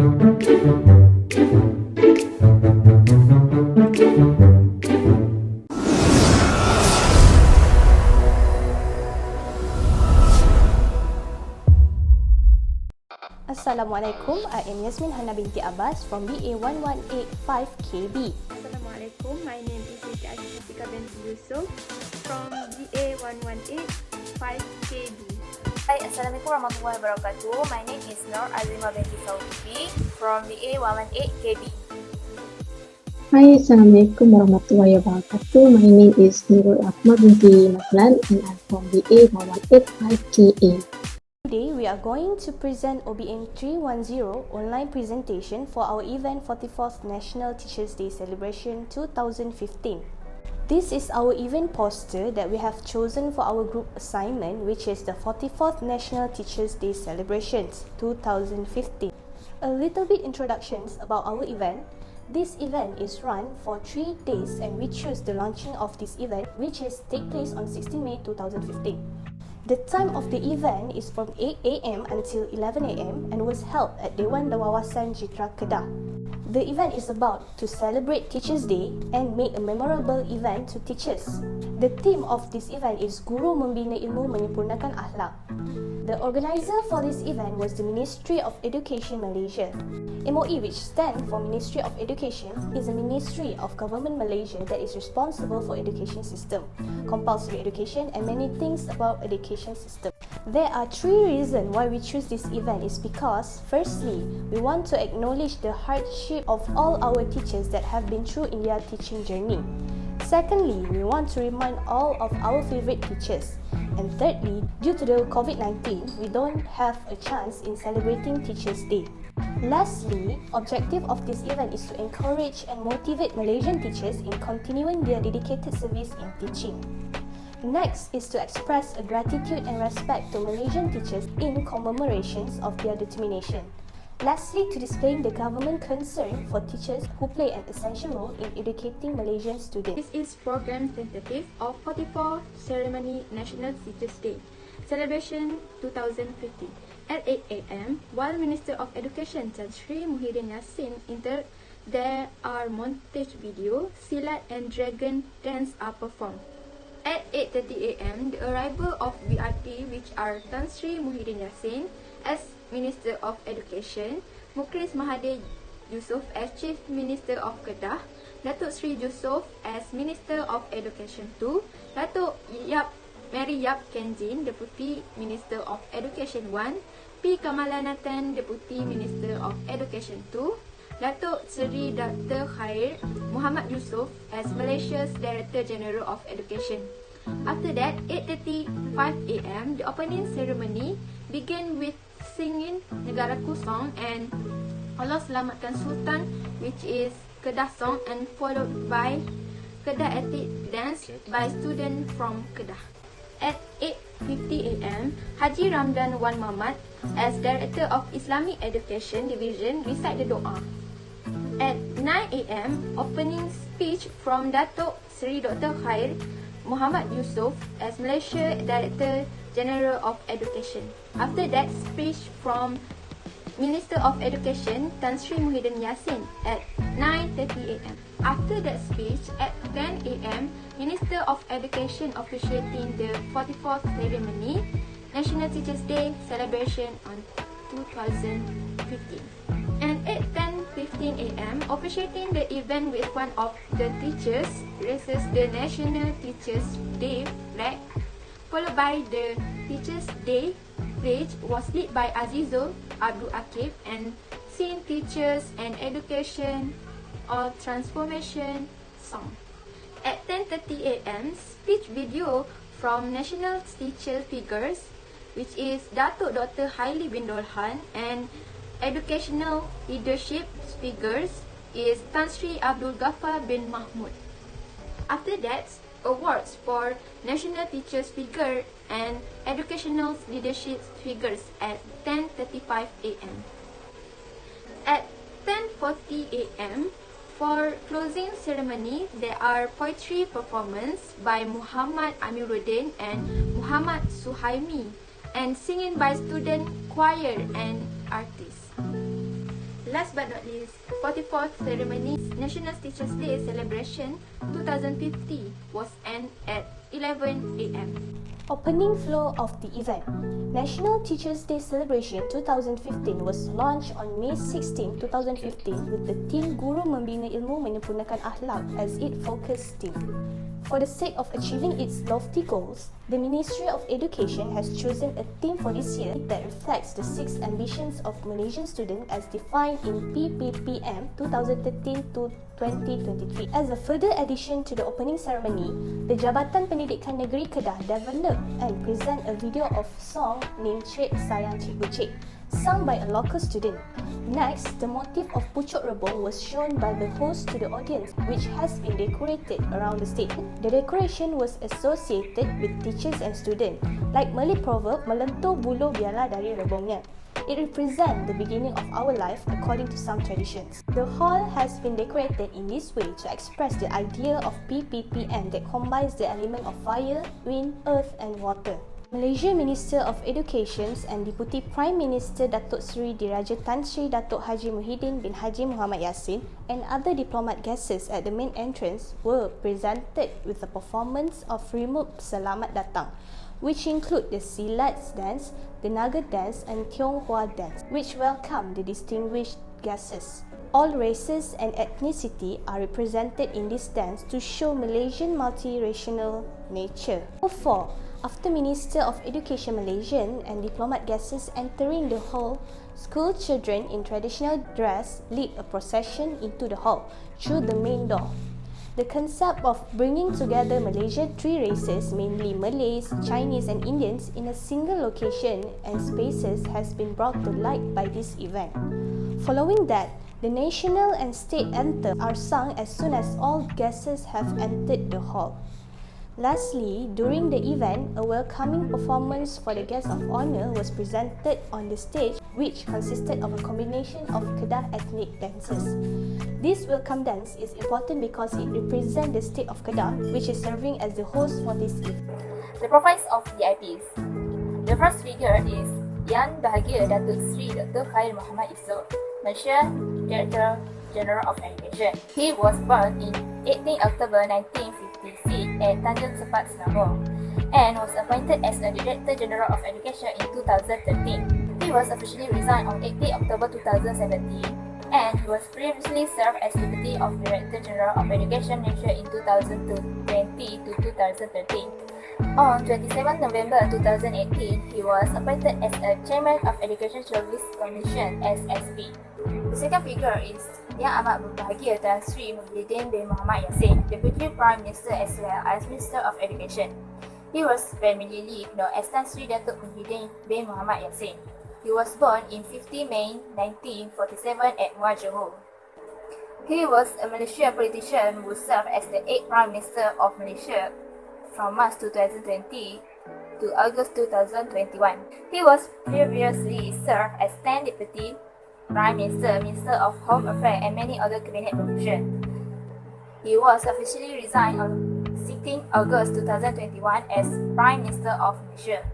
Assalamualaikum, I am Yasmin Hana binti Abbas from BA1185Kb. Assalamualaikum, my name is Jessica binti Yusuf from BA1185Kb. Hai, Assalamualaikum warahmatullahi wabarakatuh. My name is Nur Azima binti Saufi from BA1185Kb. Hai, Assalamualaikum warahmatullahi wabarakatuh. My name is Nurul Ahmad binti Maglan and I'm from BA1185KA. Today we are going to present OBM310 online presentation for our event 44th National Teachers Day Celebration 2015. This is our event poster that we have chosen for our group assignment, which is the 44th National Teachers Day Celebrations 2015. A little bit introductions about our event. This event is run for 3 days and we choose the launching of this event, which is take place on 16 May 2015. The time of the event is from 8 AM until 11 AM and was held at Dewan Wawasan Jitra Kedah. The event is about to celebrate Teachers Day and make a memorable event to teachers. The theme of this event is Guru Membina Ilmu Menyempurnakan Akhlak. The organizer for this event was the Ministry of Education Malaysia. MOE, which stands for Ministry of Education, is a ministry of government Malaysia that is responsible for education system, compulsory education and many things about education system. There are 3 reasons why we choose this event is because, firstly, we want to acknowledge the hardship of all our teachers that have been through in their teaching journey. Secondly, we want to remind all of our favorite teachers. And thirdly, due to the COVID-19, we don't have a chance in celebrating Teachers Day. Lastly, objective of this event is to encourage and motivate Malaysian teachers in continuing their dedicated service in teaching. Next is to express a gratitude and respect to Malaysian teachers in commemorations of their determination. Lastly, to display the government concern for teachers who play an essential role in educating Malaysian students. This is program tentative of 44th Ceremony National Teachers Day Celebration 2015. At 8 AM, while Minister of Education Tan Sri Muhyiddin Yassin entered, there are montage video, silat and dragon dance are performed. At 8:30 AM, the arrival of VIP, which are Tan Sri Muhyiddin Yassin as Minister of Education, Mukris Mahathir Yusof as Chief Minister of Kedah, Datuk Sri Yusof as Minister of Education 2, Datuk Mary Yap Kenjin, Deputy Minister of Education 1, P. Kamalanathan, Deputy Minister of Education 2, Datuk Seri Dr. Khair Muhammad Yusof as Malaysia's Director General of Education. After that, 8:35 AM, the opening ceremony began with singing Negaraku song and Allah Selamatkan Sultan, which is Kedah song, and followed by Kedah ethnic dance by students from Kedah. At 8:50 AM, Haji Ramdan Wan Mamat as Director of Islamic Education Division recite the doa. At 9 AM, opening speech from Datuk Seri Dr. Khair Muhammad Yusof as Malaysia Director General of Education. After that, speech from Minister of Education Tan Sri Muhyiddin Yassin at 9:30 AM. After that speech, at 10 AM, Minister of Education officiating the 44th Ceremony National Teachers Day Celebration on 2015. And at 10:15 AM, officiating the event with one of the teachers raises the National Teachers Day flag, followed by the Teachers Day pledge was led by Azizul Abdul Akib and Sing Teachers and Education or Transformation song. At 10:30 AM, speech video from national teacher figures, which is Datuk Dr. Haili bin Dolhan, and educational leadership figures is Tan Sri Abdul Ghaffar bin Mahmud. After that, awards for national teachers figure and educational leadership figures at 10:35 AM. At 10:40 AM, for closing ceremony, there are poetry performance by Muhammad Amiruddin and Muhammad Suhaimi, and singing by student choir and artists. last but not least, 44th Ceremony National Teachers Day Celebration 2050 was end at 11 a.m. Opening flow of the event. National Teachers Day Celebration 2015 was launched on May 16, 2015 with the theme Guru Membina Ilmu Menyempurnakan Akhlak as its focus theme. For the sake of achieving its lofty goals, the Ministry of Education has chosen a theme for this year that reflects the 6 ambitions of Malaysian students as defined in PPPM 2013-2023. As a further addition to the opening ceremony, the Jabatan Pendidikan Negeri Kedah developed and present a video of song named Cik Sayang Cikgu Cik, sung by a local student. Next, the motif of Pucuk Rebong was shown by the host to the audience, which has been decorated around the stage. The decoration was associated with teachers and students, like Malay proverb, melentur buluh biarlah dari rebongnya. It represents the beginning of our life according to some traditions. The hall has been decorated in this way to express the idea of PPPM that combines the element of fire, wind, earth and water. Malaysia Minister of Education and Deputy Prime Minister Datuk Seri Diraja Tan Sri Datuk Haji Muhyiddin bin Haji Muhammad Yassin and other diplomat guests at the main entrance were presented with a performance of Remuk Selamat Datang, which include the Silats dance, the Naga dance and Tionghoa dance, which welcome the distinguished guests. All races and ethnicity are represented in this dance to show Malaysian multiracial nature. 4. After Minister of Education Malaysian and diplomat guests entering the hall, school children in traditional dress lead a procession into the hall through the main door. The concept of bringing together Malaysia's 3 races, mainly Malays, Chinese and Indians, in a single location and spaces has been brought to light by this event. Following that, the national and state anthem are sung as soon as all guests have entered the hall. Lastly, during the event, a welcoming performance for the guest of honor was presented on the stage, which consisted of a combination of Kedah ethnic dances. This welcome dance is important because it represents the state of Kedah, which is serving as the host for this event. The profiles of VIPs. The first figure is Yang Bahagia Datuk Seri Dr. Khair Muhammad Yusof, Malaysia Director General of Education. He was born in 18 October 1956 at Tanjung Sepat, Selangor, and was appointed as the Director General of Education in 2013. He was officially resigned on 18 October 2017, and he was previously served as Deputy of Director General of Education Malaysia in 2020 to 2013. On 27 November 2018, he was appointed as a Chairman of Education Service Commission (SSP). The second figure is Yang Amat Berbahagia Tan Sri Muhyiddin bin Muhammad Yassin, Deputy Prime Minister as well as Minister of Education. He was familiarly known as Tan Sri Datuk Muhyiddin bin Muhammad Yassin. He was born in 50 May 1947 at Muar Johor. He was a Malaysian politician who served as the 8th Prime Minister of Malaysia from March 2020 to August 2021. He was previously served as 10th Deputy Prime Minister, Minister of Home Affairs and many other cabinet positions. He was officially resigned on 16 August 2021 as Prime Minister of Malaysia.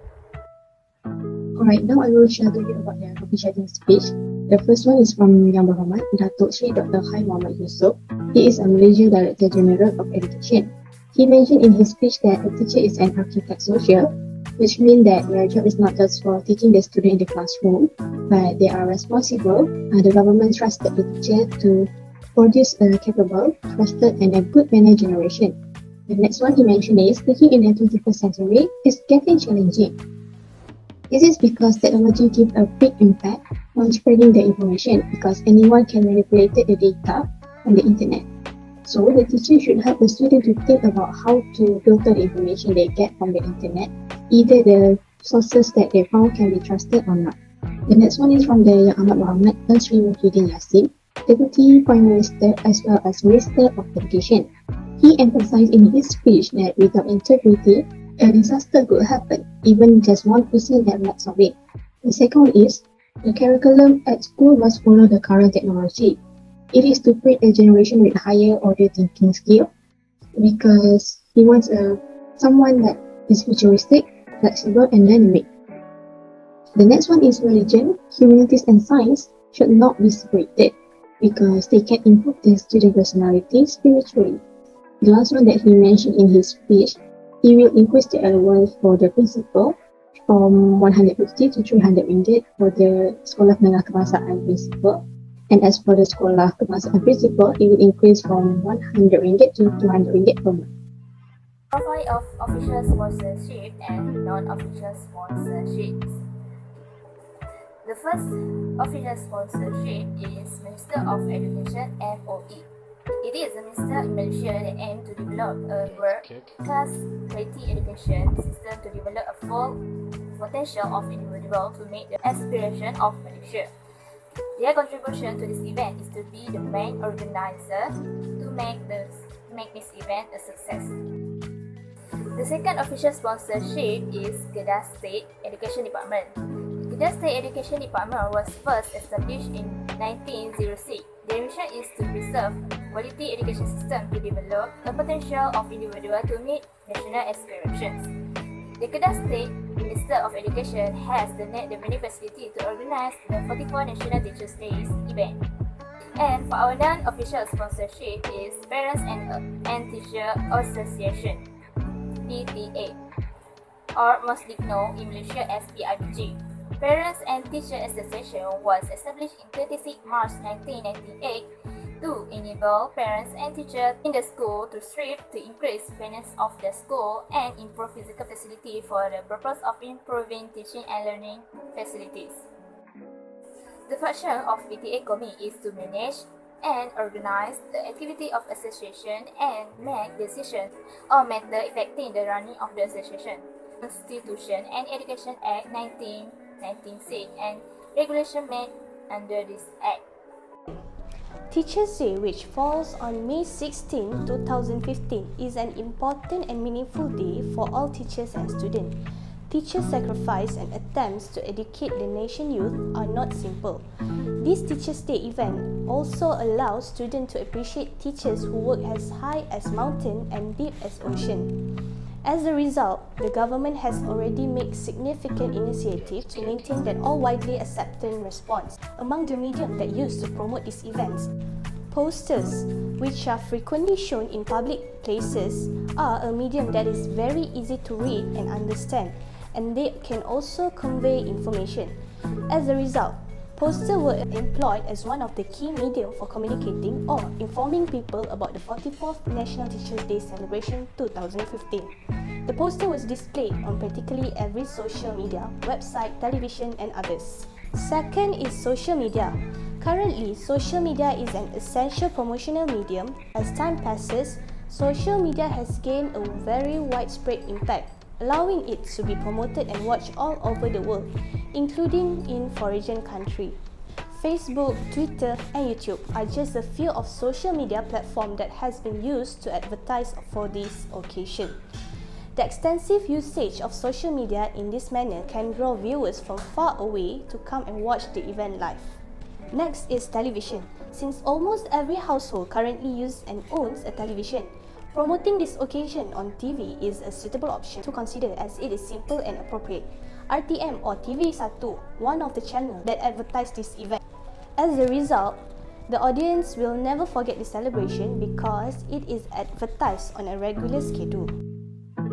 Alright, now I will share to you about their officiating speech. The first one is from Yang Berhormat Datuk Sri Dr. Khair Muhammad Yusof. He is a Malaysia Director General of Education. He mentioned in his speech that a teacher is an architect social, which means that their job is not just for teaching the student in the classroom, but they are responsible. The government trusted the teacher to produce a capable, trusted and a good manner generation. The next one he mentioned is teaching in the 21st century is getting challenging. This is because technology gives a big impact on spreading the information because anyone can manipulate the data on the internet. So the teacher should help the student to think about how to filter the information they get from the internet, either the sources that they found can be trusted or not. The next one is from the Yang Amat Muhammad Tan Sri Muhyiddin Yassin, Deputy Prime Minister as well as Minister of Education. He emphasized in his speech that without integrity, a disaster could happen, even just one person had lots of it. The second is, the curriculum at school must follow the current technology. It is to create a generation with higher order thinking skill because he wants someone that is futuristic, flexible and dynamic. The next one is religion, humanities and science. should not be separated because they can improve the student personality spiritually. The last one that he mentioned in his speech, he will increase the allowance for the principal from 150 to 300 ringgit for the Sekolah Menengah Kebangsaan principal. And as for the Sekolah Kebangsaan principal, it will increase from 100 ringgit to 200 ringgit per month. Profile of official sponsorship and non-official sponsorships. The first official sponsorship is Minister of Education (MOE). It is a minister in Malaysia that aims to develop a world-class quality education system to develop a full potential of individuals to meet the aspiration of Malaysia. Their contribution to this event is to be the main organizer to make this event a success. The second official sponsorship is Kedah State Education Department. Kedah State Education Department was first established in 1906. Their mission is to preserve quality education system to develop the potential of individuals to meet national aspirations. The Kedah State Minister of Education has the many facility to organize the 44 National Teachers' Days event. And for our non-official sponsorship is Parents and Teacher Association, PTA, or mostly known in Malaysia as PIBG. Parents and Teacher Association was established in 26 March 1998 to enable parents and teachers in the school to strive to increase finance of the school and improve physical facility for the purpose of improving teaching and learning facilities. The function of PTA committee is to manage and organize the activity of association and make decisions on matters affecting the running of the association. Constitution and Education Act 1996 and regulation made under this act. Teachers' Day, which falls on May 16, 2015, is an important and meaningful day for all teachers and students. Teachers' sacrifice and attempts to educate the nation youth are not simple. This Teachers' Day event also allows students to appreciate teachers who work as high as mountain and deep as ocean. As a result, the government has already made significant initiatives to maintain that all widely accepted response. Among the medium that used to promote these events, posters, which are frequently shown in public places, are a medium that is very easy to read and understand, and they can also convey information. As a result, posters were employed as one of the key medium for communicating or informing people about the 44th National Teachers' Day celebration 2015. The poster was displayed on practically every social media, website, television and others. Second is social media. Currently, social media is an essential promotional medium. As time passes, social media has gained a very widespread impact, allowing it to be promoted and watched all over the world, including in foreign countries. Facebook, Twitter and YouTube are just a few of social media platforms that has been used to advertise for this occasion. The extensive usage of social media in this manner can draw viewers from far away to come and watch the event live. Next is television. Since almost every household currently uses and owns a television, promoting this occasion on TV is a suitable option to consider as it is simple and appropriate. RTM or TV1, one of the channels that advertise this event. As a result, the audience will never forget the celebration because it is advertised on a regular schedule.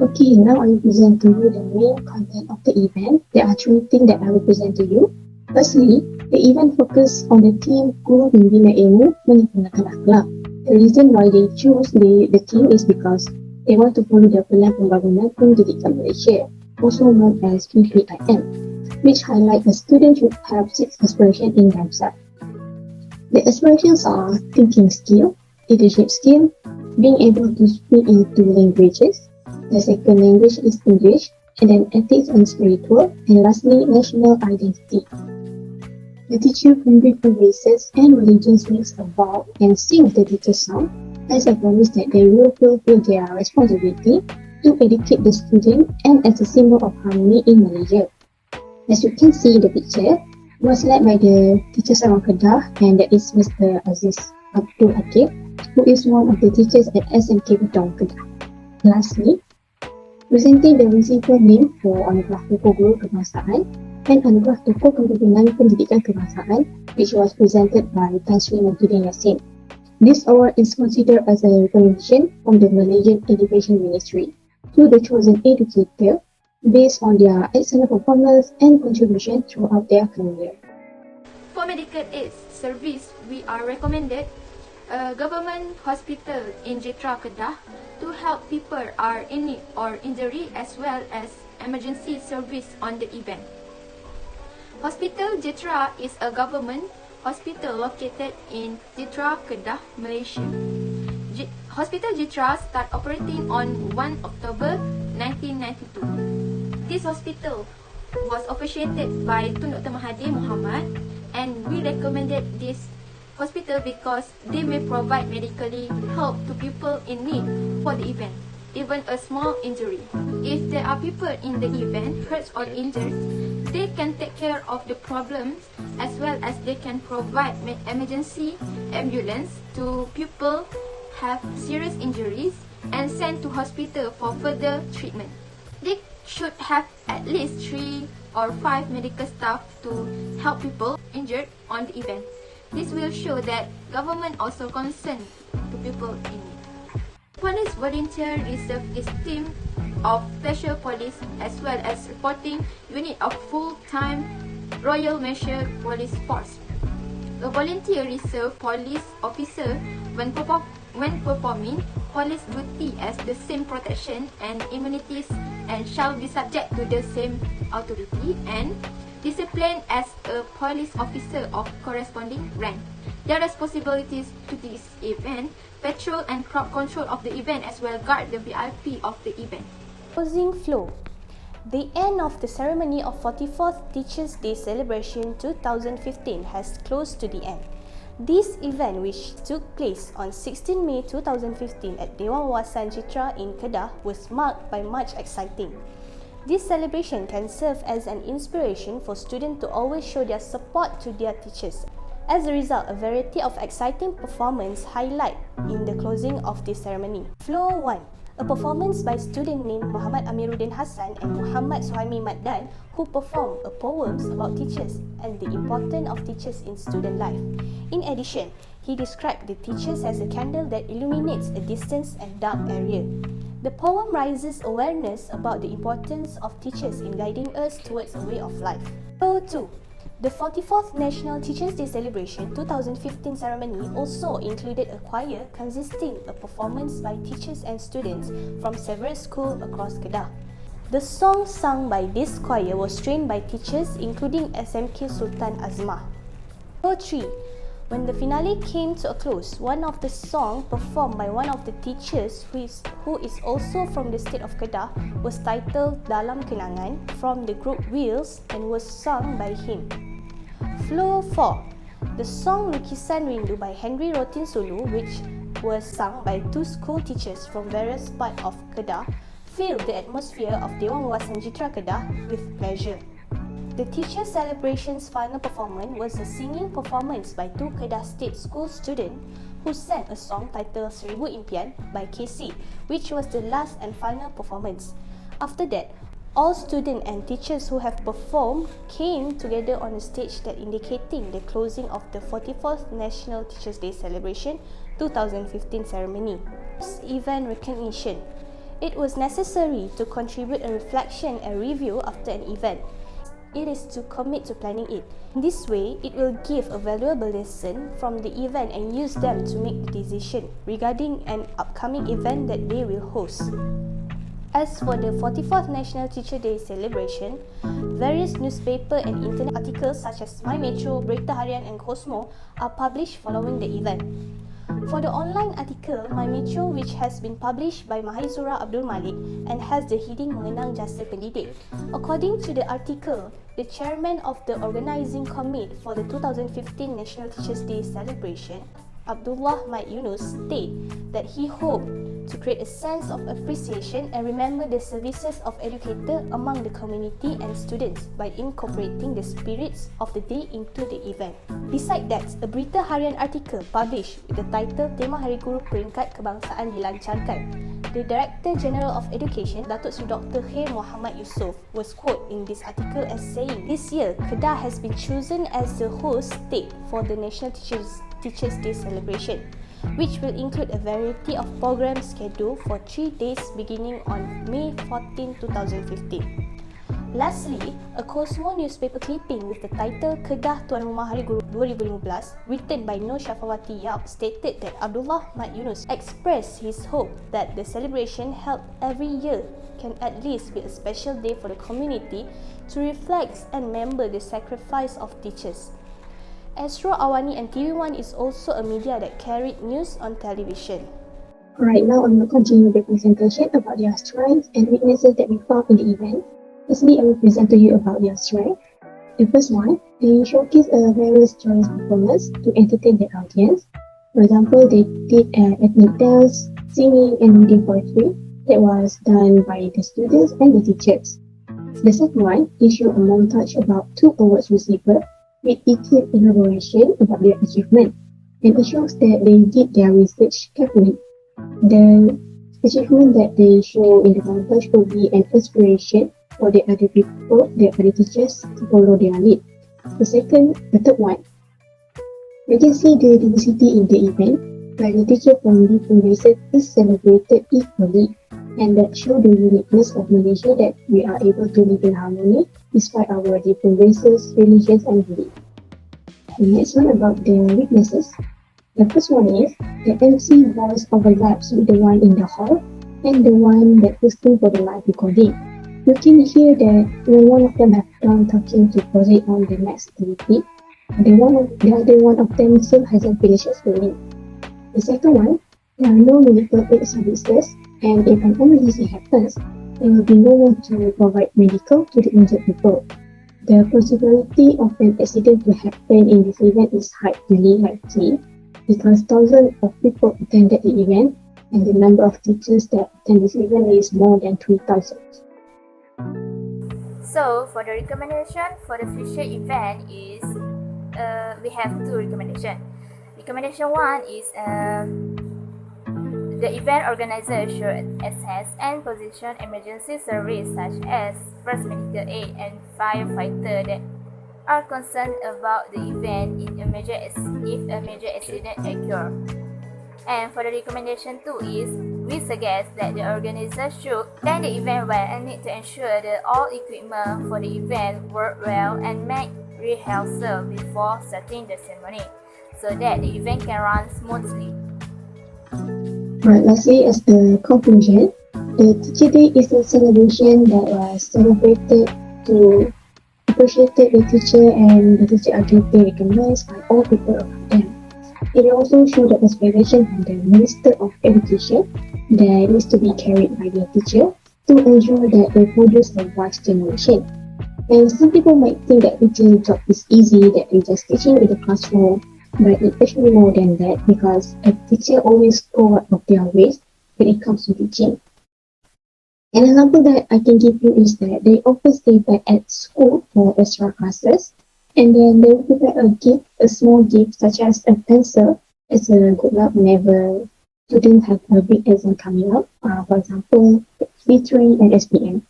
Okay, now I will present to you the main content of the event. There are three things that I will present to you. Firstly, the event focuses on the theme Guru Membina Ilmu Menyempurnakan Akhlak. The reason why they choose the theme is because they want to follow the Plan Pembangunan Pendidikan Malaysia, also known as PPIM, which highlight the student should have 6 aspirations in themselves. The aspirations are thinking skill, leadership skill, being able to speak in 2 languages. The second language is English, and then ethics and spiritual, and lastly, national identity. The teacher from different races and religions makes a vow and sings the teacher's song as a promise that they will fulfill their responsibility to educate the student and as a symbol of harmony in Malaysia. As you can see in the picture, it was led by the teacher Sarang Kedah, and that is Mr. Aziz Abdul Akib, who is one of the teachers at SMK Bedong Kedah. Lastly, presenting the receiver name for Anugerah Pokok Guru Kebangsaan and Anugerah Tokoh Kepimpinan Pendidikan Kebangsaan, which was presented by Tan Sri Muhyiddin Yassin. This award is considered as a recognition from the Malaysian Education Ministry to the chosen educator based on their excellent performance and contribution throughout their career. For medical aid service, we are recommended a government hospital in Jitra, Kedah to help people are in need or injury as well as emergency service on the event. Hospital Jitra is a government hospital located in Jitra, Kedah, Malaysia. Hospital Jitra start operating on 1 October 1992. This hospital was officiated by Tun Dr. Mahathir Mohamad, and we recommended this hospital because they may provide medically help to people in need for the event, even a small injury. If there are people in the event hurt or injured, they can take care of the problems as well as they can provide emergency ambulance to people have serious injuries and sent to hospital for further treatment. They should have at least 3 or 5 medical staff to help people injured on the event. This will show that government also concerned to people in need. Police Volunteer Reserve is team of Special Police as well as reporting unit of full-time Royal Malaysia Police Force. A volunteer reserve police officer when performing police duty as the same protection and immunities and shall be subject to the same authority and discipline as a police officer of corresponding rank. Their responsibilities to this event, patrol and crowd control of the event as well guard the VIP of the event. Closing flow. The end of the ceremony of 44th Teachers' Day celebration 2015 has closed to the end. This event, which took place on 16 May 2015 at Dewan Wawasan Jitra in Kedah, was marked by much exciting. This celebration can serve as an inspiration for students to always show their support to their teachers. As a result, a variety of exciting performances highlight in the closing of this ceremony. Floor 1. A performance by student named Muhammad Amiruddin Hassan and Muhammad Suhaimi Maddan, who performed a poems about teachers and the importance of teachers in student life. In addition, he described the teachers as a candle that illuminates a distant and dark area. The poem raises awareness about the importance of teachers in guiding us towards a way of life. Floor 2. The 44th National Teachers' Day Celebration 2015 ceremony also included a choir consisting of performance by teachers and students from several schools across Kedah. The song sung by this choir was trained by teachers including SMK Sultan Azmah. Floor 3. When the finale came to a close, one of the songs performed by one of the teachers who is also from the state of Kedah was titled Dalam Kenangan from the group Wheels and was sung by him. Floor 4. The song Lukisan Rindu by Henry Rotin Sulu, which was sung by 2 school teachers from various parts of Kedah, filled the atmosphere of Dewan Wawasan Jitra Kedah with pleasure. The teacher celebration's final performance was a singing performance by 2 Kedah State School students who sang a song titled Seribu Impian by KC, which was the last and final performance. After that, all students and teachers who have performed came together on a stage that indicating the closing of the 44th National Teachers' Day Celebration 2015 ceremony. Event recognition. It was necessary to contribute a reflection and review after an event. It is to commit to planning it. In this way, it will give a valuable lesson from the event and use them to make the decision regarding an upcoming event that they will host. As for the 44th National Teacher Day celebration, various newspaper and internet articles such as My Metro, Berita Harian and Cosmo are published following the event. For the online article, My Metro, which has been published by Mahizura Abdul Malik and has the heading Mengenang Jasa Pendidik. According to the article, the chairman of the organising committee for the 2015 National Teachers' Day celebration, Abdullah Maid Yunus, stated that he hoped to create a sense of appreciation and remember the services of educators among the community and students by incorporating the spirits of the day into the event. Besides that, a Berita Harian article published with the title Tema Hari Guru Peringkat Kebangsaan dilancarkan. The Director General of Education, Datuk Seri Dr. Khair Muhammad Yusof, was quoted in this article as saying, "This year, Kedah has been chosen as the host state for the National Teachers Day celebration, which will include a variety of programs scheduled for 3 days beginning on May 14, 2015. Lastly, a Cosmo newspaper clipping with the title Kedah Tuan Rumah Hari Guru 2015, written by Nur Syafawati Yap, stated that Abdullah Mat Yunus expressed his hope that the celebration held every year can at least be a special day for the community to reflect and remember the sacrifice of teachers. Astro Awani and TV1 is also a media that carried news on television. Alright, now I'm going to continue the presentation about their strengths and weaknesses that we found in the event. Firstly, I will present to you about their strength. The first one, they showcase a various choice performance to entertain their audience. For example, they did ethnic dance, singing and reading poetry that was done by the students and the teachers. The second one, they show a montage about 2 awards receivers with detailed elaboration about their achievement, and it shows that they did their research carefully. The achievement that they show in the montage will be an inspiration for the other people, the other teachers to follow their lead. The third one, we can see the diversity in the event, where the teacher from different races is celebrated equally, and that show the uniqueness of Malaysia that we are able to live in harmony despite our different races, religions and beliefs. The next one about the weaknesses. The first one is the MC voice overlaps with the one in the hall and the one that hosting for the live recording. You can hear that when one of them have done talking to proceed on the next activity, the other one of them still hasn't finished explaining. The second one, there are no medical aid services, and if an emergency happens, there will be no one to provide medical to the injured people. The possibility of an accident to happen in this event is highly likely because thousands of people attended the event, and the number of teachers that attend this event is more than 3,000. So for the recommendation for the future event is we have 2 recommendations. Recommendation 1 is the event organizer should assess and position emergency service such as first medical aid and firefighter that are concerned about the event if a major accident occur. And for the recommendation 2 is we suggest that the organizer should plan the event well and need to ensure that all equipment for the event work well and make rehearsal before starting the ceremony so that the event can run smoothly. Right, lastly, as the conclusion, the Teacher Day is a celebration that was celebrated to appreciate the teacher, and the teacher are getting recognized by all people around them. It also shows the aspiration from the Minister of Education that needs to be carried by the teacher to ensure that they produce a wise generation. And some people might think that teaching job is easy, that they're just teaching in the classroom, but it's actually more than that because a teacher always go out of their ways when it comes to teaching. An example that I can give you is that they often stay back at school for extra classes, and then they will prepare a gift, a small gift such as a pencil as a good luck whenever students have a big exam coming up, for example, V3 and SPM.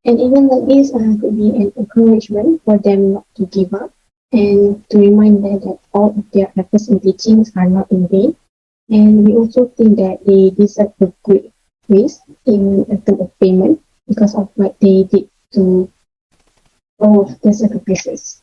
And even like this could be an encouragement for them not to give up and to remind them that all of their efforts and teachings are not in vain. And we also think that they deserve a good praise in terms of payment because of what they did to all of the sacrifices.